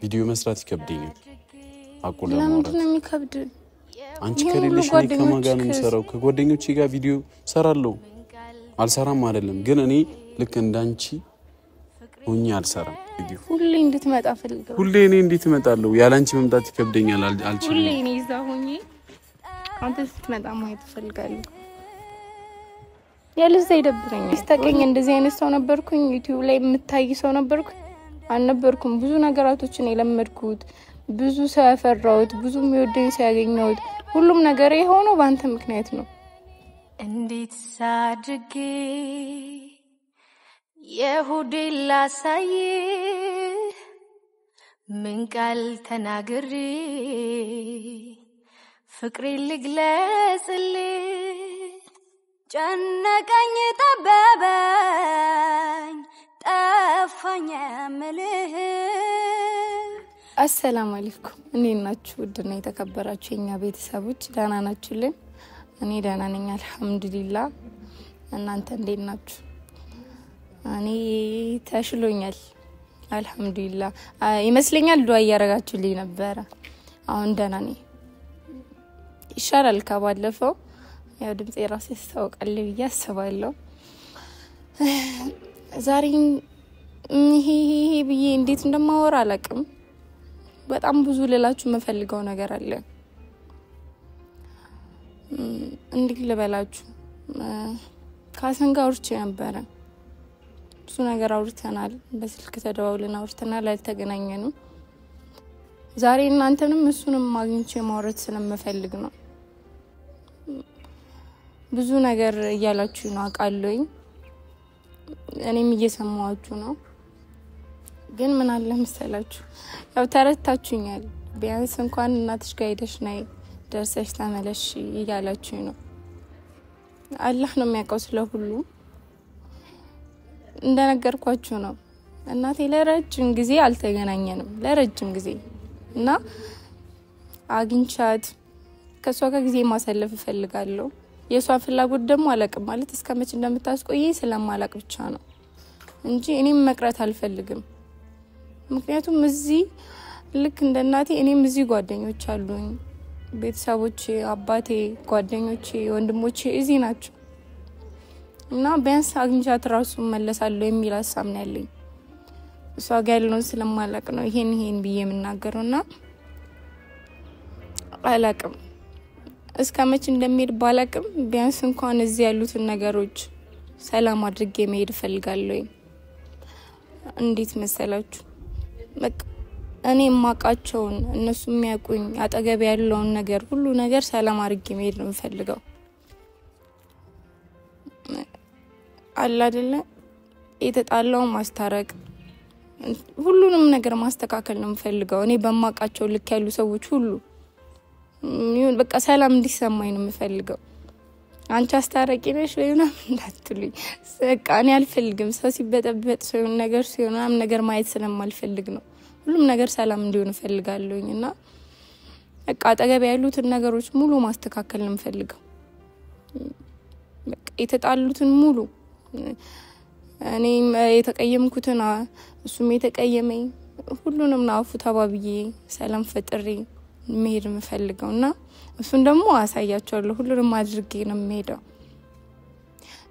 ቪዲዮ መስራት ይከብደኛል አቆላ ማለት ለምን ነው የሚከብድ አንቺ ከሌለሽ ከማጋን የምሰራው ከጓደኞቼ ጋር ቪዲዮ ሰራለሁ አልሰራም አይደለም ግን እኔ ልክ እንዳንቺ ሆኜ አልሰራም ቪዲዮ ሁሌ እንድትመጣ ፈልገው ሁሌ እኔ እንዴት እመጣለሁ ያላንቺ መምጣት ይከብደኛል አልችልም ሁሌ እኔ እዛ ሆኜ አንተ ስትመጣ ማየት ፈልጋለሁ ያለዛ ይደብረኛል ስታቀኝ እንደዚህ አይነት ሰው ነበርኩኝ ዩቲዩብ ላይ የምታይ ሰው ነበርኩኝ አልነበርኩም ብዙ ነገራቶችን የለመድኩት ብዙ ሰው ያፈራሁት ብዙ የሚወደኝ ሰው ያገኘሁት ሁሉም ነገር የሆነው ባንተ ምክንያት ነው እንዴት ሳድርጌ የሁዴላ ሳይ ምን ቃል ተናግሬ ፍቅሬ ልግለጽልህ ጨነቀኝ ጠበበኝ ጠፋኝ ምልህ አሰላሙ አለይኩም እንዴት ናችሁ ውድና የተከበራችሁ የኛ ቤተሰቦች ደህና ናችሁልን እኔ ደህና ነኝ አልহামዱሊላህ እናንተ እንዴት ናችሁ እኔ ተሽሎኛል አልহামዱሊላህ ይመስለኛል ዱአ ያረጋችሁልኝ ነበር አሁን ደህና ነኝ ይሻላል ከባለፈው ያው ድምጽ ራሴ ያስታውቃል ብዬ አስባለሁ ዛሬ ይሄ ብዬ እንዴት እንደማወራ አላቅም በጣም ብዙ ልላችሁ መፈልገው ነገር አለ እንዴት ልበላችሁ ካሰንጋ አውርቼ ነበር ብዙ ነገር አውርተናል በስልክ ተደዋውለን አውርተናል አልተገናኘንም ዛሬ እናንተንም እሱንም ማግኘት ማውራት ስለምፈልግ ነው ብዙ ነገር እያላችሁ ነው አቃለኝ እኔም እየሰማዋችሁ ነው ግን ምን አለ መሰላችሁ ያው ተረታችሁኛል ቢያንስ እንኳን እናትሽ ጋር ሄደሽ ነይ ደርሰሽ ተመለሽ ይያላችሁ ነው አላህ ነው የሚያውቀው ስለሁሉ እንደነገርኳችሁ ነው እናቴ ለረጅም ጊዜ አልተገናኘንም ለረጅም ጊዜ እና አግኝቻት ከሷ ጋር ጊዜ ማሳለፍ ፈልጋለሁ የሷ ፍላጎት ደግሞ አላቅም ማለት እስከመቼ እንደምታስቆየኝ ስለማላቅ ብቻ ነው እንጂ እኔም መቅረት አልፈልግም ምክንያቱም እዚህ ልክ እንደ እናቴ እኔም እዚህ ጓደኞች አሉኝ ቤተሰቦቼ አባቴ ጓደኞቼ ወንድሞቼ እዚህ ናቸው እና ቢያንስ አግኝቻት ራሱ መለሳለሁ የሚል ሀሳብ ነው ያለኝ እሷ ጋር ያለውን ስለማላቅ ነው ይሄን ብዬ የምናገረውና አላቅም እስከመቼ እንደሚሄድ ባላቅም ቢያንስ እንኳን እዚህ ያሉትን ነገሮች ሰላም አድርጌ መሄድ ፈልጋለሁ እንዴት መሰላችሁ በቃ እኔ ማቃቸውን እነሱ የሚያቁኝ አጠገብ ያለውን ነገር ሁሉ ነገር ሰላም አድርጌ መሄድ ነው ፈልገው አላ አይደለ የተጣላው ማስታረቅ ሁሉንም ነገር ማስተካከል ነው ፈልገው እኔ በማቃቸው ልክ ያሉ ሰዎች ሁሉ ይሁን በቃ ሰላም እንዲሰማኝ ነው የምፈልገው አንቺ አስታረቂ ነሽ ወይና እንዳትሉኝ በቃ እኔ አልፈልግም ሰው ሲበጠበጥ ሰው ነገር ሲሆንም ነገር ማየት ስለማልፈልግ ነው ሁሉም ነገር ሰላም እንዲሆን ፈልጋለሁኝና በቃ አጠገብ ያሉትን ነገሮች ሙሉ ማስተካከል ነው የምፈልገው በቃ የተጣሉትን ሙሉ እኔ የተቀየምኩትና እሱም የተቀየመኝ ሁሉንም ናፉ ተባብዬ ሰላም ፈጥሬ መሄድ የምፈልገውና እሱን ደግሞ አሳያቸዋለሁ ሁሉንም አድርጌ ነው የምሄደው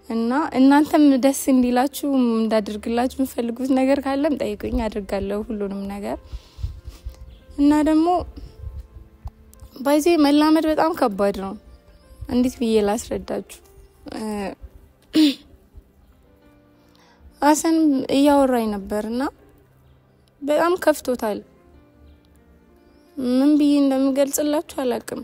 እና እናንተም ደስ እንዲላችሁ እንዳደርግላችሁ የምፈልጉት ነገር ካለም ጠይቁኝ አድርጋለሁ ሁሉንም ነገር እና ደግሞ ባይዜ መላመድ በጣም ከባድ ነው እንዴት ብዬ ላስረዳችሁ አሰን እያወራኝ ነበርና በጣም ከፍቶታል ምን ብዬ እንደምገልጽላችሁ አላቅም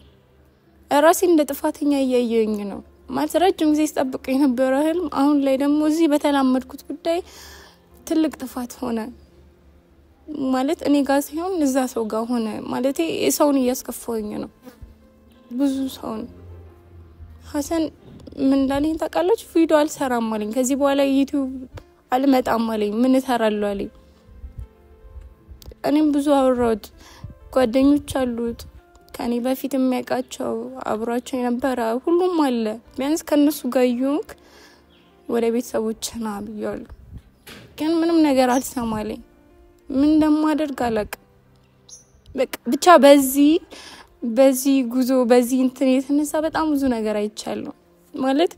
ራሴ እንደ ጥፋተኛ እያየኝ ነው ማለት ረጅም ጊዜ ተጠብቀኝ ነበር ህልም አሁን ላይ ደግሞ እዚህ በተላመድኩት ጉዳይ ትልቅ ጥፋት ሆነ ማለት እኔ ጋር ሲሆን እዛ ሰው ጋር ሆነ ማለት ሰውን እያስከፋውኝ ነው ብዙ ሰውን ሐሰን ምን ላልኝ ታውቃለች ቪዲዮ አልሰራም አለኝ ከዚህ በኋላ ዩቲዩብ አልመጣም አለኝ ምን እሰራለሁ አለኝ እኔም ብዙ አወራሁት ጓደኞች አሉት ከኔ በፊት የሚያቃቸው አብሯቸው የነበረ ሁሉም አለ ቢያንስ ከነሱ ጋር ይዩክ ወደ ቤተሰቦችና ብያለሁ ግን ምንም ነገር አልሰማለኝ ምን እንደማደርግ አላቅ በቃ ብቻ በዚህ ጉዞ በዚህ እንትን የተነሳ በጣም ብዙ ነገር አይቻለሁ ማለት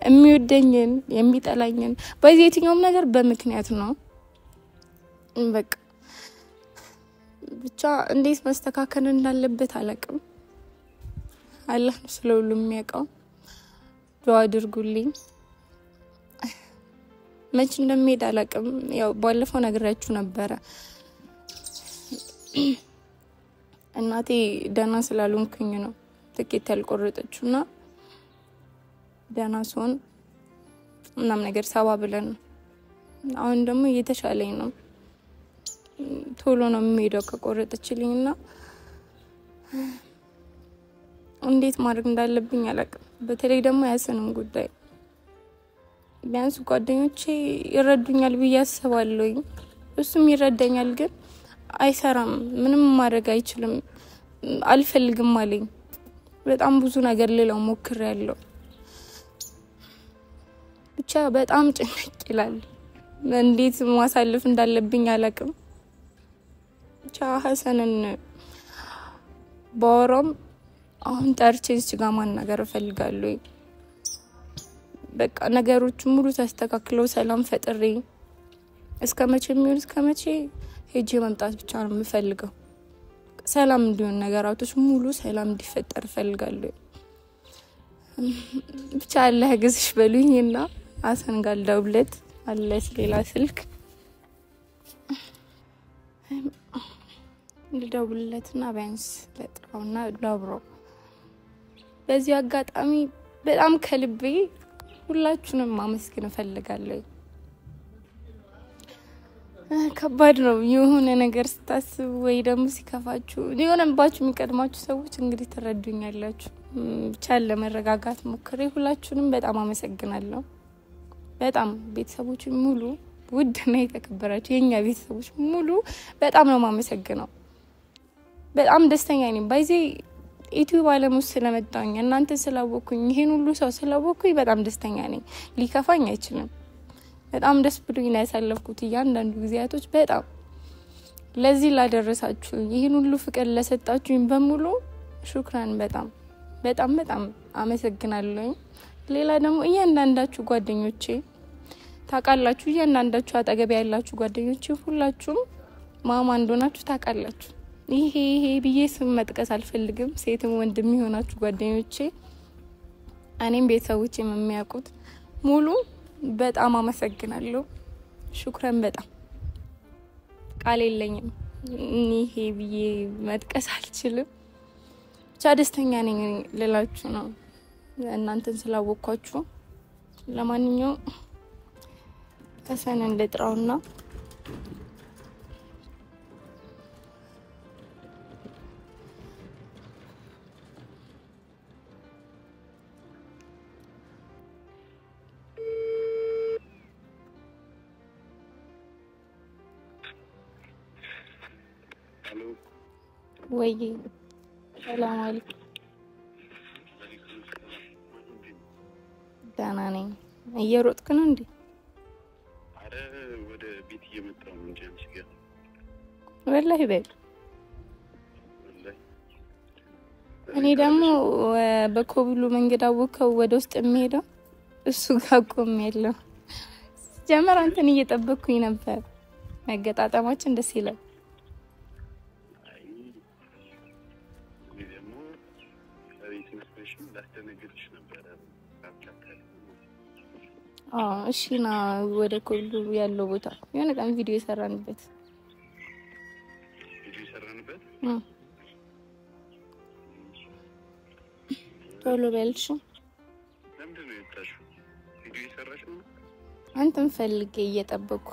የሚወደኝን የሚጠላኝን በዚህ የትኛውም ነገር በምክንያት ነው በቃ ብቻ እንዴት መስተካከል እንዳለበት አላቅም አላህ ነው ስለሁሉም የሚያውቀው ዱአ አድርጉልኝ መች እንደምሄድ አላቅም ያው ባለፈው ነግራችሁ ነበር እናቴ ደህና ስላልሆንኩኝ ነው ትኬት ያልቆረጠችውና ደህና ስሆን ምናምን ነገር ሰባ ብለን አሁን ደግሞ እየተሻለኝ ነው ቶሎ ነው የምሄደው ከቆረጠችልኝና እንዴት ማድረግ እንዳለብኝ አላቅም በተለይ ደግሞ ያሰነን ጉዳይ ቢያንስ ጓደኞቼ ይረዱኛል ብዬ አስባለሁ እሱም ይረዳኛል ግን አይሰራም ምንም ማድረግ አይችልም አልፈልግም አለኝ በጣም ብዙ ነገር ሌላው ሞክሬያለሁ ብቻ በጣም ጭንቅ ይላል እንዴት ማሳለፍ እንዳለብኝ አላቅም ብቻ ሐሰንን ባወራም አሁን ጠርቼ እዚህ ጋር ማናገር እፈልጋለሁ በቃ ነገሮች ሙሉ ተስተካክለው ሰላም ፈጥሬ እስከመቼ ሄጄ መምጣት ብቻ ነው የምፈልገው ሰላም እንዲሆን ነገራቶች ሙሉ ሰላም እንዲፈጠር እፈልጋለሁ ብቻ አላህ ያግዝሽ በሉኝና ሐሰን ጋር ደውለት አለስ ሌላ ስልክ ልደውልለትና ቢያንስ ለጥራውና ላብሮ በዚህ አጋጣሚ በጣም ከልቤ ሁላችሁንም ማመስገን እፈልጋለሁ ከባድ ነው የሆነ ነገር ስታስቡ ወይ ደግሞ ሲከፋችሁ ሊሆንባችሁ የሚቀድማችሁ ሰዎች እንግዲህ ተረዱኛላችሁ ብቻ ለመረጋጋት ሞክሬ ሁላችሁንም በጣም አመሰግናለሁ በጣም ቤተሰቦች ሙሉ ውድና የተከበራችሁ የኛ ቤተሰቦች ሙሉ በጣም ነው ማመሰግነው በጣም ደስተኛ ነኝ ባይዜ ዩቲዩብ አለም ውስጥ ስለመጣሁኝ እናንተ ስላወኩኝ ይሄን ሁሉ ሰው ስላወኩኝ በጣም ደስተኛ ነኝ ሊከፋኝ አይችልም በጣም ደስ ብሎኝ ነው ያሳለፍኩት እያንዳንዱ ጊዜያቶች በጣም ለዚህ ላደረሳችሁ ይሄን ሁሉ ፍቅር ለሰጣችሁኝ በሙሉ ሹክራን በጣም አመሰግናለሁ ሌላ ደግሞ እያንዳንዳችሁ ጓደኞቼ ታቃላችሁ እያንዳንዳችሁ አጠገብ ያላችሁ ጓደኞቼ ሁላችሁም ማማ እንደሆናችሁ ታቃላችሁ ይሄ ብዬ ስም መጥቀስ አልፈልግም ሴትም ወንድም ይሆናችሁ ጓደኞቼ እኔም ቤተሰቦቼም የሚያውቁት ሙሉ በጣም አመሰግናለሁ ሹክራን በጣም ቃል የለኝም ይሄ ብዬ መጥቀስ አልችልም ብቻ ደስተኛ ነኝ ልላችሁ ነው እናንተን ስላወቅኳችሁ ለማንኛውም ሐሰንን ልጥራውና ወይ ሰላም አለይኩም ደህና ነኝ እየሮጥክ ነው እንዴ አረ ወደ ቤት እየመጣሁ ነው እንጂ አንቺ ጋር ወላሂ በል እኔ ደግሞ በኮብሉ መንገድ አወከው ወደ ውስጥ የሚሄደው እሱ ጋር ቆሜያለሁ ጀመር አንተን እየጠበቅኩኝ ነበር መገጣጣማችን ደስ ይላል እሺ ና ወደ ኮብሉ ያለው ቦታ የሆነ ቀን ቪዲዮ ሰራንበት ቶሎ በልሽ ለምንድነው የታሽው ቪዲዮ ሰራሽ ነው አንተን ፈልጌ እየጠበቅኩ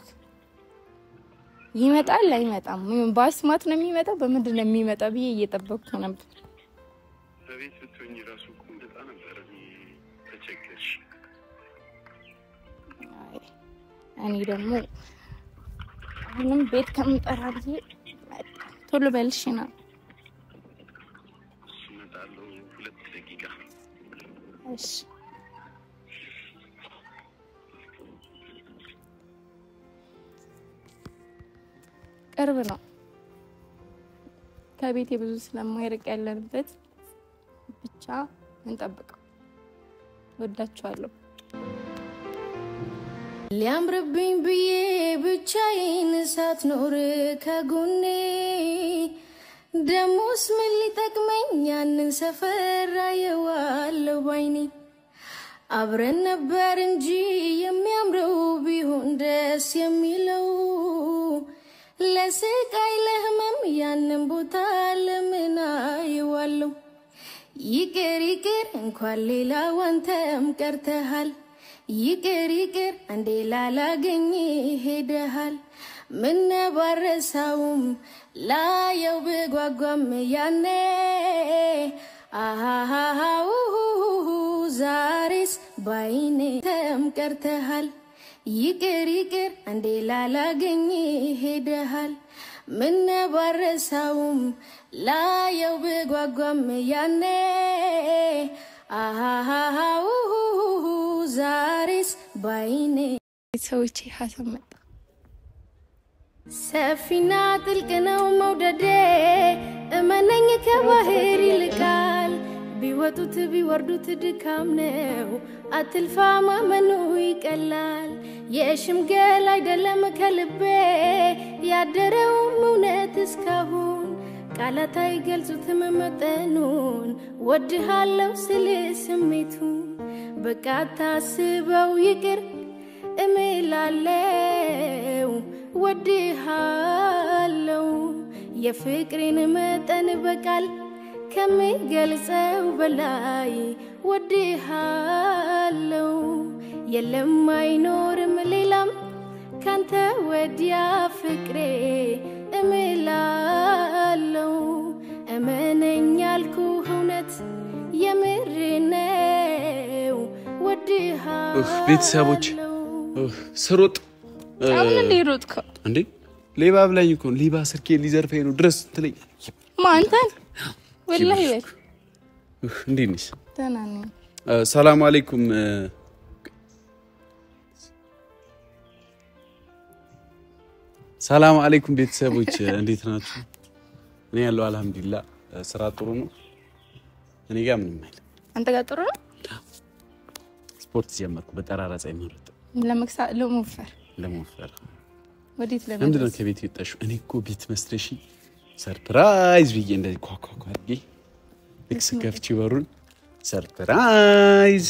ይመጣል አይመጣም ባስማት ነው የሚመጣው በመንደር ነው የሚመጣው ብዬ እየጠበቅኩ ነበር በቤት ብትሆኚ ራሱ ቆንጣ ነበር ተቸገርሽ እኔ ደግሞ አሁንም ቤት ከምጠራ ብዬ ቶሎ በልሽና እመጣለሁ 2 ደቂቃ እሺ ቅርብ ነው ከቤቴ ብዙ ስለማይርቅ ያለንበት ብቻ እንጠብቀው ወዳችኋለሁ ሊያምርብኝ ብዬ ብቻዬን ሳትኖር ከጎኔ ደሞስ ምን ሊጠቅመኝ ያንን ሰፈር አየዋለሁ ባይኔ አብረን ነበር እንጂ የሚያምረው ቢሆን ደስ የሚለው ለስቃይ ለህመም ያንን ቦታ ለምን አየዋለሁ ይቅር ይቅር እንኳን ሌላ ዋንተም ቀርተሃል ይቅር ይቅር አንዴ ላላገኝ ሄደሃል ምን ባረሳውም ላየው በጓጓም ያኔ አሃሃው ዛሬስ ባይኔ ተምቀርተሃል ይቅር ይቅር አንዴ ላላገኝ ሄደሃል ምን ባረሳውም ላየው በጓጓም ያኔ አሃሃው ዛሬስ ባይኔ ሰውቼ ሐሰብ መጣ ሰፊና ጥልቅ ነው መውደዴ እመነኝ ከባህር ይልቃል ቢወጡት ቢወርዱት ድካም ነው አትልፋ ማመኑ ይቀላል የሽምገል አይደለም ከልቤ ያደረው እውነት እስካሁን ቃላት አይገልጹትም መጠኑን ወድሃለው ስል ስሜቱን በቃ ታስበው ይቅር እምላለው ወድሃለው የፍቅሬን መጠን በቃል ከመገልጸው በላይ ወድሃለው የለም አይኖርም ሌላም ካንተ ወዲያ ፍቅሬ እምላለው እመነኝ ያልኩህ እውነት የምር ነው ወድሃለው ቤተሰቦች ስሮጥ አሁን ሊሮጥከ እንዴ ሌባ ብላኝ እኮ ሌባ ስልኬ ሊዘርፈኝ ነው ድረስ ትለኝ ማንተን ወላሂ በል እንዴት ነሽ ተናነኝ ሰላም አለይኩም ሰላም አለይኩም ቤተሰቦች እንዴት ናችሁ እኔ ያለው አልহামዱሊላህ ስራ ጥሩ ነው እኔ ጋር ምንም አይደለም አንተ ጋር ጥሩ ነው ስፖርት ጀመርኩ በጠራራ ፀሐይ መረጥ ለመወፈር ወዴት ለምንድን ነው ከቤት የወጣሽው እኔ እኮ ቤት መስለሽ ሰርፕራይዝ ብዬ እንደዚህ ኳኳኳ አድርጌ ልክስ ከፍቺ በሩን ሰርፕራይዝ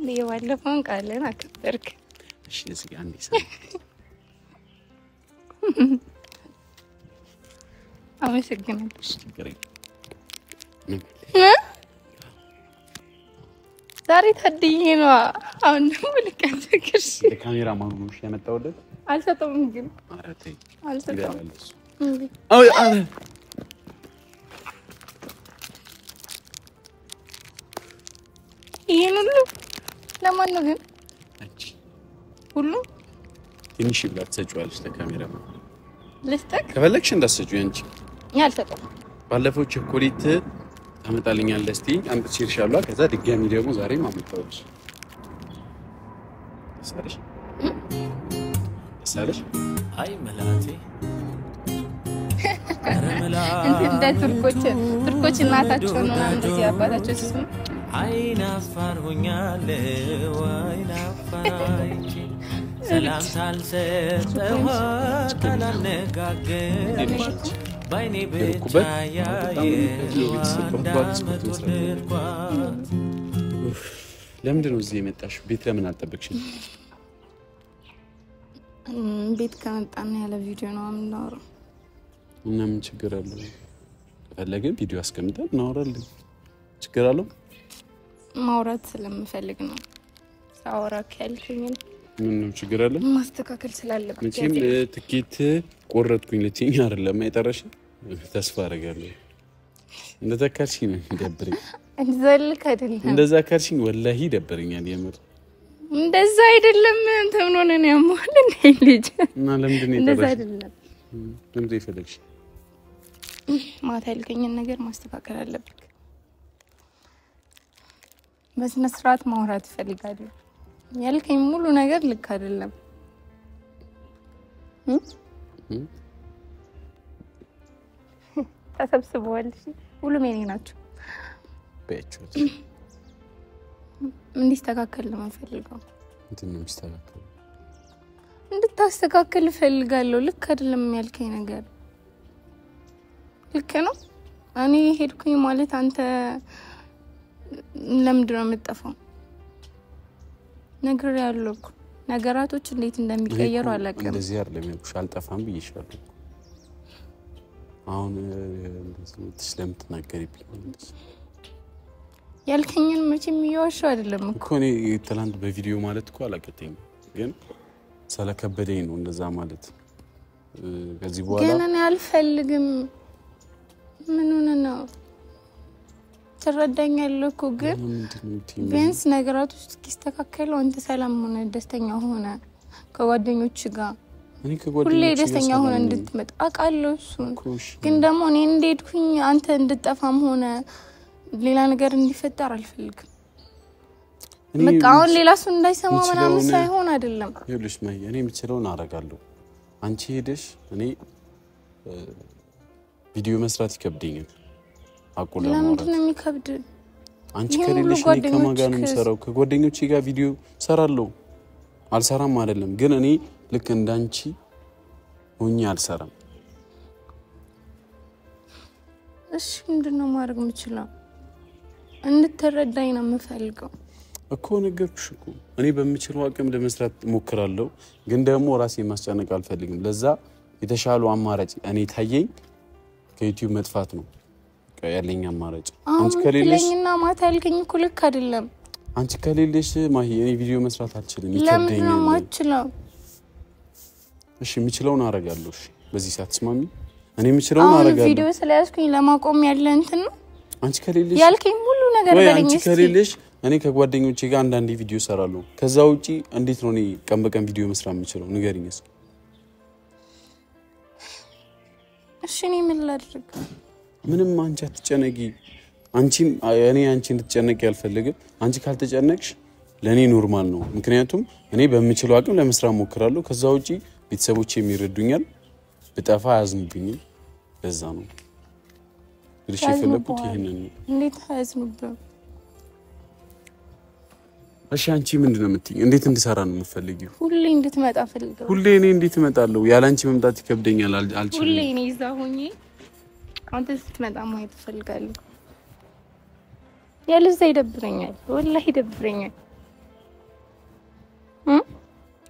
ለዋለፈውን ቃልን አከበርክ እሺ እዚህ አንዴ አመሰግናለሁ ዛሬ ታድዬ ነው አሁን ደግሞ ልቀጥክሽ ለካሜራ ማኑሽ ያመጣውለት አልሰጠውም ግን አረቴ አልሰጠውም አዎ ይሄን ሁሉ ለማን ነው ግን አንቺ ሁሉ ትንሽ ብላት ሰጪዋለሽ ለካሜራ ልስጠቅ ከፈለግሽ እንዳሰጪው አንቺ ያልሰጠው ባለፈው ቸኮሌት ታመጣልኛለሽ እስቲ አምጥቼልሻለሁ ከዛ ድጋሚ ደግሞ ዛሬ ማመጣውልሽ ሳለሽ አይ መላቴ እንደ ቱርኮች እናታቸው ነው እንደዚህ አባታቸው ሲሆን አይናፋር ሆኛለሁ አይናፋራይቺ ሰላም ሳልሰጠው ካላነጋገርኳት ባይኔ ብቻ ለምንድን ነው እዚህ የመጣሽው ቤት ለምን አልጠበቅሽኝ ቤት ከመጣና ያለ ቪዲዮ ነው የምናወራው እና ምን ችግር አለው ፈለገን ቪዲዮ አስቀምጠን እናወራለን ችግር አለው ማውራት ስለምፈልግ ነው ሳወራክ ያልከኝ ምንም ችግር አለ ማስተካከል ስላለበት መቼም ትኬት ቆረጥኩኝ ለቲኛ አይደለም አይጠራሽ ተስፋ አደርጋለሁ እንደተካልሽኝ ነው ደብረኝ እንዘልክ አይደለም እንደዛ ካልሽኝ ወላሂ ደብረኛል የምር እንደዛ አይደለም ተምኖ ነው ያማል እንዴ ልጅ እና ለምንድን ነው እንደዛ የጠራሽ አይደለም ለምንድን ይፈልግሽ ማታ ያልከኝን ነገር ማስተካከል አለበት በስነ ስርዓት ማውራት ፈልጋለሁ ያልከኝ ሙሉ ነገር ልክ አይደለም ተሰብስበዋል ሁሉም የኔ ናቸው በእቾት እንዲስተካከል ነው የምፈልገው እንትን ነው የሚስተካከል እንድታስተካከል ፈልጋለሁ ልክ አይደለም ያልከኝ ነገር ልክ ነው እኔ ሄድኩኝ ማለት አንተ ለምንድን ነው የምትጠፋው ነገር ያለው ነገራቶች እንዴት እንደሚቀየሩ አላውቅም እንደዚህ አይደለም ያልኩሽ አልጠፋም ብዬሻለሁ አሁን እንደዚህ ስለምትናገሪብኝ ያልከኝን መቼም ይዋሻው አይደለም እኮ እኔ ትላንት በቪዲዮ ማለት እኮ አላቀተኝ ግን ስለከበደኝ ነው እንደዛ ማለት ከዚህ በኋላ ግን እኔ አልፈልግም ምን ሆነ ነው ተረዳኛለህ እኮ ግን ቢያንስ ነገራቶች እስኪስተካከሉ አንተ ሰላም ሆነ ደስተኛ ሆነ ከጓደኞች ጋር እኔ ከጓደኞች ሁሌ ደስተኛ ሆነ እንድትመጣ አቃለሁ እሱን ግን ደግሞ እኔ እንደሄድኩኝ አንተ እንድትጠፋም ሆነ ሌላ ነገር እንዲፈጠር አልፈልግም በቃ አሁን ሌላ ሰው እንዳይሰማ ምናምን ሳይሆን አይደለም ይኸውልሽ ማይ እኔ የምችለውን አደርጋለሁ አንቺ ሄደሽ እኔ ቪዲዮ መስራት ይከብደኛል አቆላ ማለት ለምን ነው የሚከብድ አንቺ ከሌለሽ እኔ ከማን ጋር ነው የምሰራው ከጓደኞቼ ጋር ቪዲዮ ሰራለሁ አልሰራም አይደለም ግን እኔ ልክ እንዳንቺ ሆኜ አልሰራም እሺ ምንድነው ማድረግ የምችለው እንድትረዳኝ ነው የምፈልገው እኮ ነገርኩሽ እኮ እኔ በምችለው አቅም ለመስራት ሞክራለሁ ግን ደግሞ ራሴን ማስጨነቅ አልፈልግም ለዛ የተሻሉ አማራጭ እኔ ታየኝ ከዩቲዩብ መጥፋት ነው ያለኝ አማራጭ አንቺ ከሌለሽና ማታ ያልከኝ እኮ ልክ አይደለም አንቺ ከሌለሽ ማሂ እኔ ቪዲዮ መስራት አልችልም ይከብደኛል ለምን ነው ማችለው እሺ ምችለውን አረጋለሁ እሺ በዚህ ሰዓት ስማሚ እኔ ምችለውን አረጋለሁ ቪዲዮ ስለያዝኩኝ ለማቆም ያለ እንትን ነው አንቺ ከሌለሽ ያልከኝ ሁሉ ነገር በለኝ አንቺ ከሌለሽ እኔ ከጓደኞቼ ጋር አንዳንዴ ቪዲዮ ሰራለሁ ከዛ ውጪ እንዴት ነው እኔ ቀን በቀን ቪዲዮ መስራት የምችለው ንገሪኝ እስኪ እሺ እኔ ምን ላድርግ ምንም አንቺ አትጨነቂ አንቺም እኔ አንቺ እንድትጨነቂ አልፈልግም አንቺ ካልተጨነቅሽ ለኔ ኖርማል ነው ምክንያቱም እኔ በምችለው አቅም ለመስራት ሞክራለሁ ከዛ ውጪ ቤተሰቦቼ የሚረዱኛል በጠፋ ያዝኑብኝ ለዛ ነው ልጅ የፈለኩት ይሄንን እንዴት ያዝኑብኝ እሺ አንቺ ምንድነው የምትይኝ እንዴት እንድሰራ ነው የምትፈልጊው ሁሌ እንድትመጣ ፈልገው ሁሌ እኔ እንዴት እመጣለሁ ያላንቺ መምጣት ይከብደኛል አልችልም ሁሌ እኔ እዛ ሆኜ አንተ ስትመጣ ማየት ፈልጋለሁ ያለዛ ይደብረኛል ወላሂ ይደብረኛል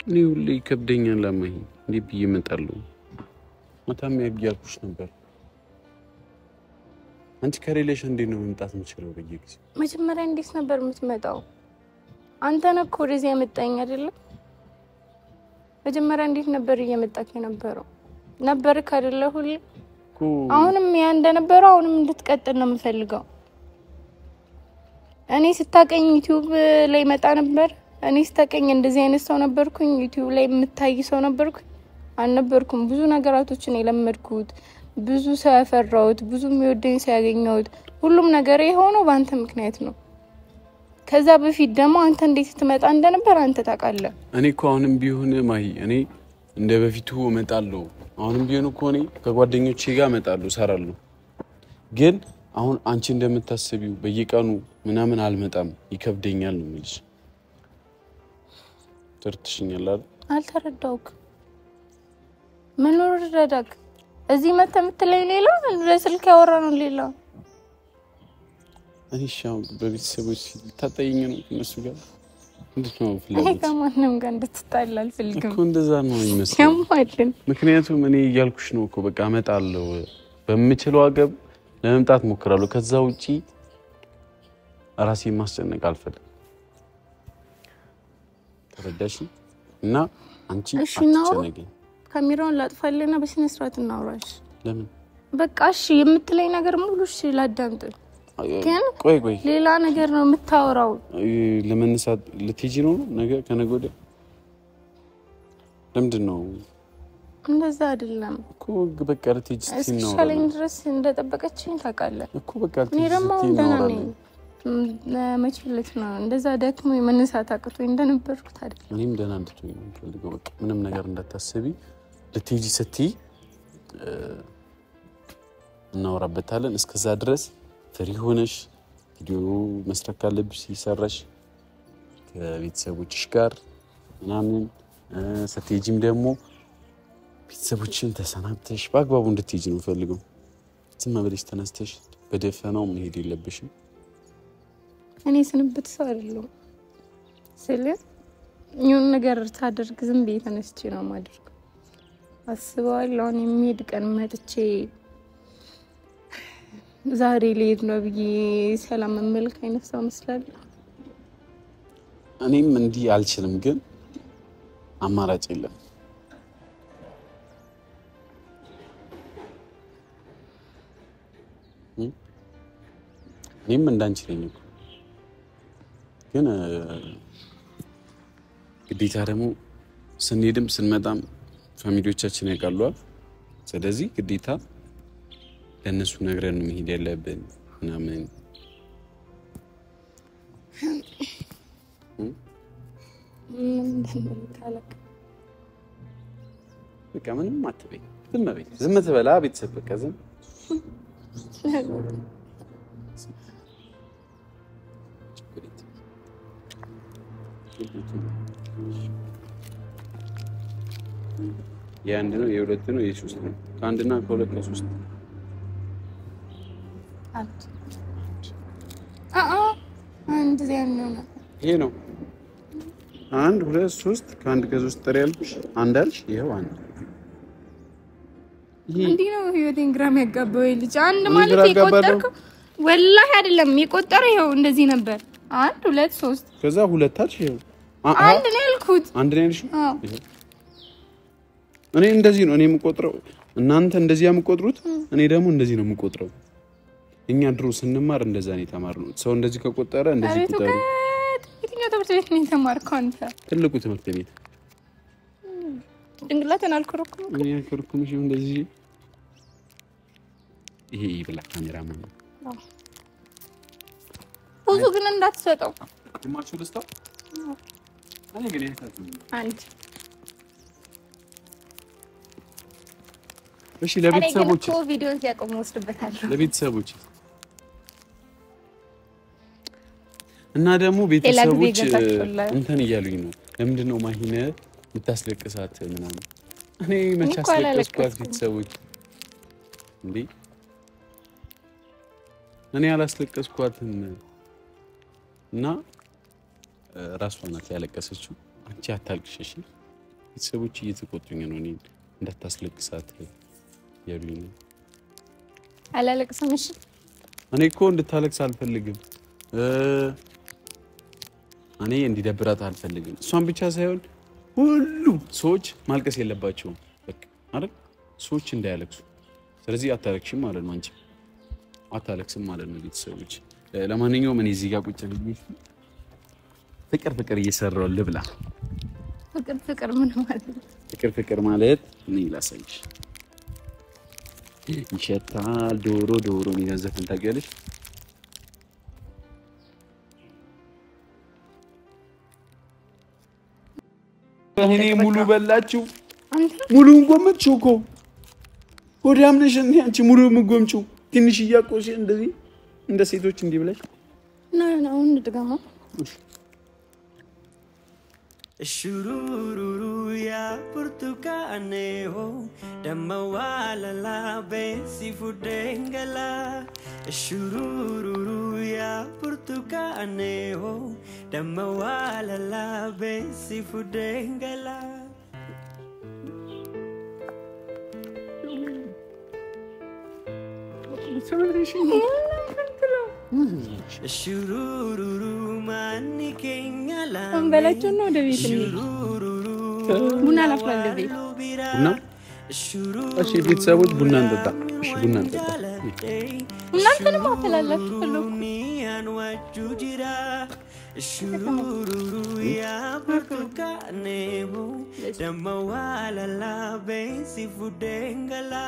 እኔ ሁሌ ይከብደኛል ለማይ እንዴ ብዬ እመጣለሁ ማታም ያያልኩሽ ነበር አንቺ ከሌለሽ እንዴት ነው መምጣት የምችለው በየጊዜው መጀመሪያ እንዴት ነበር የምትመጣው አንተ ነህ ወደዚህ ያመጣኝ አይደለ መጀመሪያ እንዴት ነበር እየመጣክ የነበረው ነበርክ አይደለ ሁሌ አሁንም ያ እንደነበረው አሁንም እንድትቀጥል ነው የምፈልገው እኔ ስታቀኝ ዩቲዩብ ላይ መጣ ነበር እኔ ስታቀኝ እንደዚህ አይነት ሰው ነበርኩኝ ዩቲዩብ ላይ የምታይ ሰው ነበርኩ አልነበርኩም ብዙ ነገራቶችን የለመድኩት ብዙ ሰው ያፈራሁት ብዙ የሚወደኝ ሰው ያገኘሁት ሁሉም ነገር የሆነው ባንተ ምክንያት ነው ከዛ በፊት ደግሞ አንተ እንዴት ትመጣ እንደነበር አንተ ታውቃለህ እኔ እኮ አሁንም ቢሆን ማሂ እኔ እንደ በፊቱ እመጣለሁ አሁንም ቢሆን እኮ እኔ ከጓደኞቼ ጋር እመጣለሁ ሰራለሁ ግን አሁን አንቺ እንደምታስቢው በየቀኑ ምናምን አልመጣም ይከብደኛል ነው የሚልሽ ተርትሽኛል አልተረዳውክ ምን ወረዳክ እዚህ መተ ምትለኝ ሌላ በስልክ ያወራነው ሌላ እኔ ሻው በቤተሰቦች ታጠይኝ ነው እነሱ ጋር እንድትነው ፍላጎት አይ ከማንም ጋር እንድትጣላ አልፈልግም እኮ እንደዛ ነው የሚመስለው ምክንያቱም እኔ እያልኩሽ ነው እኮ በቃ እመጣለሁ በምችለው አገብ ለመምጣት ሞክራለሁ ከዛ ውጪ ራሴን ማስጨነቅ አልፈልግም ተረዳሽ እና አንቺ አትጨነቂ ካሜራውን ላጥፋልና በስነ ስርዓት እናውራሽ ለምን በቃ እሺ የምትለኝ ነገር ሙሉ እሺ ላዳምጥ ግን ቆይ ሌላ ነገር ነው የምታወራው ለመነሳት ልትሄጂ ነው ነገር ከነገ ወዲያ ለምንድን ነው እንደዛ አይደለም እኮ በቃ ልትሄጂ ነው እስካለኝ ድረስ እንደጠበቀችኝ ታውቃለህ እኮ በቃ ልትሄጂ ነው መችለት ነው እንደዛ ደክሞ የመነሳት አቅቶኝ እንደነበርኩት አይደል እኔም ደህና እንድትሆኝ ነው ፈልገው በቃ ምንም ነገር እንዳታስቢ ልትሄጂ ስትይ እናወራበታለን እስከዛ ድረስ ፍሪ ሆነሽ ቪዲዮ መስራት ካለብሽ ይሰራሽ ከቤተሰቦችሽ ጋር ምናምን ስትሄጂም ደግሞ ቤተሰቦችን ተሰናብተሽ በአግባቡ እንድትሄጂ ነው ፈልገው ዝም ብለሽ ተነስተሽ በደፈናው መሄድ የለብሽም እኔ ስንብት ሰው አይደለም ስለ የሆነ ነገር ታደርግ ዝም ብዬ ተነስቼ ነው ማድረግ አስበዋለሁ አሁን የሚሄድ ቀን መጥቼ ዛሬ ልሄድ ነው ብዬ ሰላም መልክ አይነት ሰው መስላለሁ እኔም እንዲህ አልችልም ግን አማራጭ የለም እኔም እንዳንቺ ነኝ ግን ግዴታ ደግሞ ስንሄድም ስንመጣም ፋሚሊዎቻችን ያውቃሉ ስለዚህ ግዴታ ለነሱ ነግረን ነው መሄድ ያለብን ምናምን በቃ ምንም አትበይ ዝም ትበላ ቤተሰብ በቃ ዝም የአንድ ነው የሁለት ነው የሶስት ነው ከአንድና ከሁለት ከሶስት አንድ ዚያን ነው ይሄ ነው አንድ ሁለት ሶስት ከአንድ ከሶስት ጥሪ ያልኩሽ አንድ አልሽ ይሄው አንድ እንዴ ነው ህይወቴን ግራም ያጋባው ልጅ አንድ ማለት የቆጠርከው ወላሂ አይደለም የቆጠረው ይሄው እንደዚህ ነበር አንድ ሁለት ሶስት ከዛ ሁለት አልሽ ይሄው አንድ ነው ያልኩት አንድ ነው ያልሽ እኔ እንደዚህ ነው እኔ የምቆጥረው እናንተ እንደዚህ የምቆጥሩት እኔ ደግሞ እንደዚህ ነው የምቆጥረው እኛ ድሮ ስንማር እንደዛ ነው የተማርነው ሰው እንደዚህ ከቆጠረ እንደዚህ ቆጠሩ የትኛው ትምህርት ቤት ነው የተማርከው አንተ ትልቁ ትምህርት ቤት ድንግላተን አልኮረኩም እኔ አልኮረኩም እንደዚህ ይሄ ይብላ ካሜራማን ብዙ ግን እንዳትሰጠው ግማሹ ልስጣው እኔ ግን ያታችሁ አንድ እሺ ለቤተሰቦች ቪዲዮ ሲያቆም ወስድበታለሁ ለቤተሰቦች እና ደግሞ ቤተሰቦች እንትን እያሉኝ ነው ለምንድነው ማሂነ የምታስለቅሳት ምናምን እኔ መቼ አስለቀስኳት ቤተሰቦች እንዴ እኔ አላስለቀስኳትም እና ራሷ ናት ያለቀሰችው አንቺ አታልቅሽሽ ቤተሰቦች እየተቆጡኝ ነው እኔ እንዳታስለቅሳት ያሉኝ አላለቅስም እሺ እኔ እኮ እንድታለቅስ አልፈልግም እኔ እንዲደብራት አልፈልግም እሷን ብቻ ሳይሆን ሁሉ ሰዎች ማልቀስ የለባቸውም በቃ አይደል ሰዎች እንዳያለቅሱ ስለዚህ አታለቅሽም ማለት ነው አንቺ አታለቅስም ማለት ነው ቤተሰቦች ለማንኛውም እኔ እዚህ ጋር ቁጭ ብዬ ፍቅር እየሰራው ልብላ ፍቅር ምን ማለት ፍቅር ማለት እኔ ላሳይሽ ይሸታል ዶሮ የሚያዘፍን ታውቂያለሽ እኔ ሙሉ በላችሁ ሙሉን ጎመጥሽው እኮ ወዲያም ነሽ አንቺ ሙሉ ምጎምጪው ትንሽ እያቆሽ እንደዚህ እንደ ሴቶች እንዲህ ብለሽ ነው እንደገና Shururu ya portucaneho damawala la besi fudengala Shururu ya portucaneho damawala la besi fudengala Shururu mani kenyala አንበላቸው ነው ወደ ቤት ቡና ላፍላል ቤት ቡና እሺ ቤተሰቦች ቡና እንጠጣ እሺ ቡና እንጠጣ እናንተን ማፈላላችሁ Shururu ya portucaneho damawala la besi fudengala